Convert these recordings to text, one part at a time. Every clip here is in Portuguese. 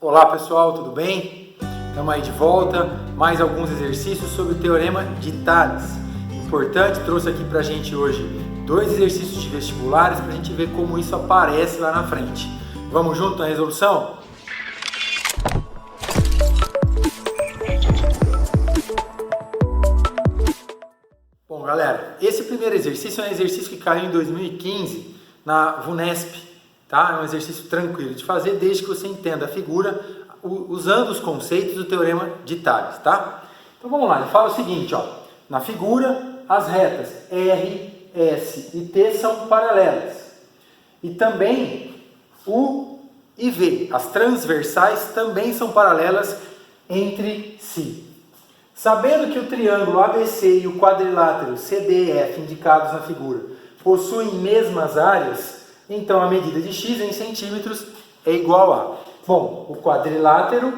Olá pessoal, tudo bem? Estamos aí de volta, mais alguns exercícios sobre o Teorema de Tales. Importante, trouxe aqui pra gente hoje 2 exercícios de vestibulares para a gente ver como isso aparece lá na frente. Vamos junto na resolução? Bom galera, esse primeiro exercício é um exercício que caiu em 2015 na VUNESP. Tá? É um exercício tranquilo de fazer desde que você entenda a figura usando os conceitos do Teorema de Tales. Tá? Então vamos lá, ele fala o seguinte, ó, na figura as retas R, S e T são paralelas e também U e V, as transversais também são paralelas entre si. Sabendo que o triângulo ABC e o quadrilátero CDF indicados na figura possuem mesmas áreas, então a medida de x em centímetros é igual a... Bom, o quadrilátero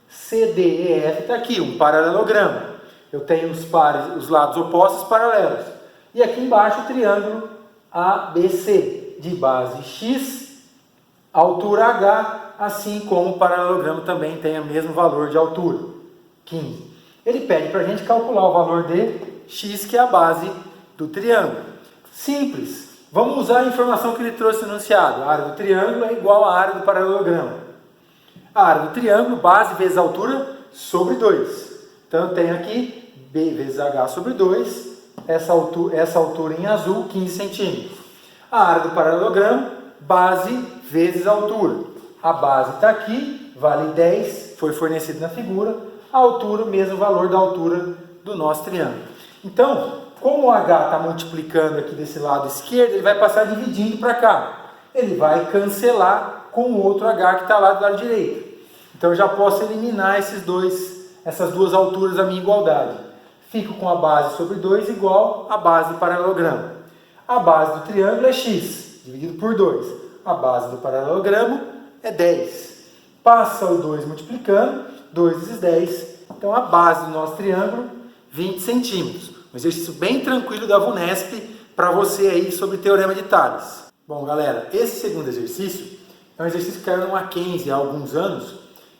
CDEF está aqui, um paralelogramo. Eu tenho os lados opostos paralelos. E aqui embaixo o triângulo ABC, de base x, altura h, assim como o paralelogramo também tem o mesmo valor de altura, 15. Ele pede para a gente calcular o valor de x, que é a base do triângulo. Simples. Vamos usar a informação que ele trouxe no enunciado. A área do triângulo é igual à área do paralelogramo. A área do triângulo, base vezes altura, sobre 2. Então eu tenho aqui B vezes H sobre 2, essa altura em azul, 15 centímetros. A área do paralelogramo, base vezes altura. A base está aqui, vale 10, foi fornecido na figura. A altura, o mesmo valor da altura do nosso triângulo. Então, como o H está multiplicando aqui desse lado esquerdo, ele vai passar dividindo para cá. Ele vai cancelar com o outro H que está lá do lado direito. Então eu já posso eliminar essas duas alturas da minha igualdade. Fico com a base sobre 2 igual a base do paralelogramo. A base do triângulo é x, dividido por 2. A base do paralelogramo é 10. Passa o 2 multiplicando, 2 vezes 10. Então a base do nosso triângulo, 20 centímetros. Um exercício bem tranquilo da VUNESP para você aí sobre o Teorema de Tales. Bom, galera, esse segundo exercício é um exercício que caiu no Mackenzie há alguns anos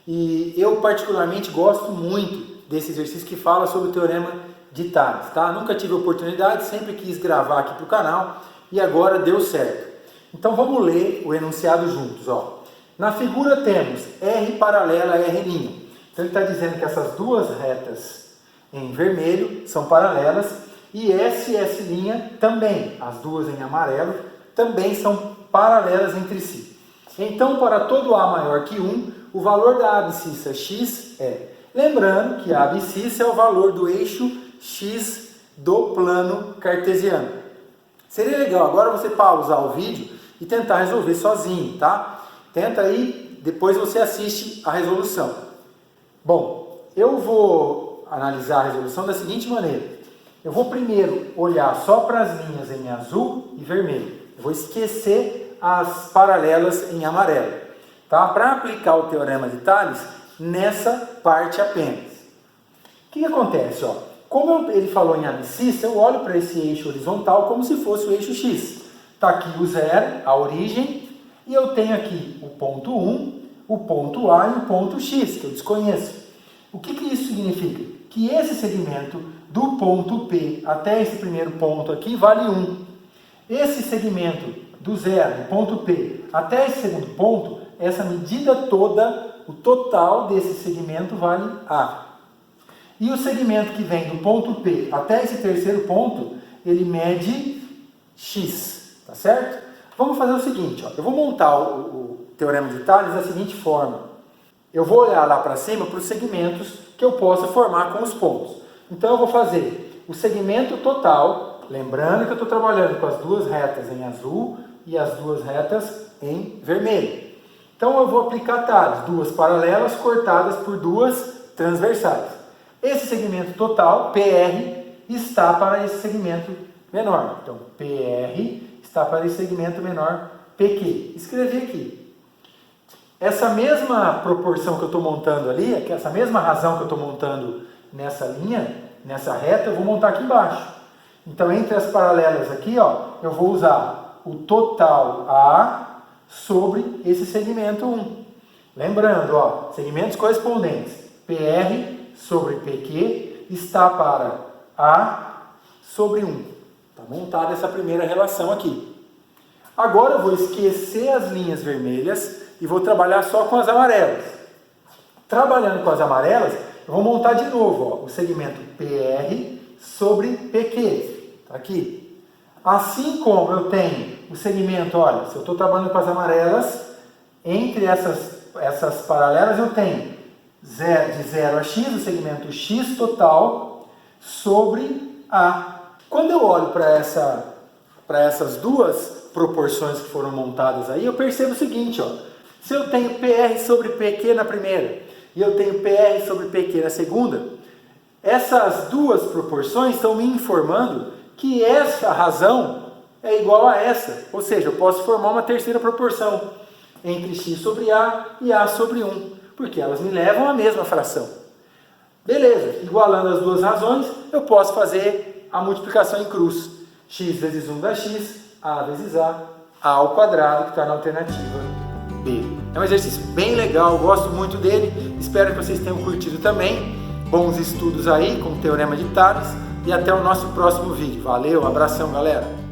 e eu particularmente gosto muito desse exercício que fala sobre o Teorema de Tales, tá? Nunca tive oportunidade, sempre quis gravar aqui para o canal e agora deu certo. Então vamos ler o enunciado juntos, ó. Na figura temos R paralela a R'. Então ele está dizendo que essas duas retas em vermelho são paralelas e S e S' também, as duas em amarelo, também são paralelas entre si. Então, para todo A maior que 1, o valor da abscissa x é... Lembrando que a abscissa é o valor do eixo x do plano cartesiano. Seria legal agora você pausar o vídeo e tentar resolver sozinho, tá? Tenta aí, depois você assiste a resolução. Bom, eu vou analisar a resolução da seguinte maneira. Eu vou primeiro olhar só para as linhas em azul e vermelho. Eu vou esquecer as paralelas em amarelo. Tá? Para aplicar o Teorema de Tales nessa parte apenas. O que acontece? Ó? Como ele falou em abscissa, eu olho para esse eixo horizontal como se fosse o eixo x. Está aqui o zero, a origem, e eu tenho aqui o ponto 1, o ponto A e o ponto x, que eu desconheço. O que isso significa? Que esse segmento do ponto P até esse primeiro ponto aqui vale 1. Esse segmento do zero, do ponto P, até esse segundo ponto, essa medida toda, o total desse segmento vale A. E o segmento que vem do ponto P até esse terceiro ponto, ele mede x, tá certo? Vamos fazer o seguinte, ó, eu vou montar o Teorema de Tales da seguinte forma. Eu vou olhar lá para cima para os segmentos que eu possa formar com os pontos. Então eu vou fazer o segmento total, lembrando que eu estou trabalhando com as duas retas em azul e as duas retas em vermelho. Então eu vou aplicar Tales, duas paralelas cortadas por duas transversais. Esse segmento total, PR, está para esse segmento menor. Então PR está para esse segmento menor, PQ. Escrevi aqui. Essa mesma proporção que eu estou montando ali, essa mesma razão que eu estou montando nessa linha, nessa reta, eu vou montar aqui embaixo. Então, entre as paralelas aqui, ó, eu vou usar o total A sobre esse segmento 1. Lembrando, ó, segmentos correspondentes, PR sobre PQ está para A sobre 1. Está montada essa primeira relação aqui. Agora eu vou esquecer as linhas vermelhas e vou trabalhar só com as amarelas. Trabalhando com as amarelas, eu vou montar de novo, ó, o segmento PR sobre PQ. Tá aqui. Assim como eu tenho o segmento, olha, se eu estou trabalhando com as amarelas, entre essas paralelas eu tenho de 0 a x, o segmento x total sobre A. Quando eu olho para essas duas proporções que foram montadas aí, eu percebo o seguinte, ó, se eu tenho PR sobre PQ na primeira e eu tenho PR sobre PQ na segunda, essas duas proporções estão me informando que essa razão é igual a essa, ou seja, eu posso formar uma terceira proporção entre x sobre A e A sobre 1, porque elas me levam à mesma fração. Beleza, igualando as duas razões, eu posso fazer a multiplicação em cruz. X vezes 1 dá x, A vezes A ao quadrado, que está na alternativa B. É um exercício bem legal, eu gosto muito dele, espero que vocês tenham curtido também. Bons estudos aí com o Teorema de Tales e até o nosso próximo vídeo. Valeu, abração galera!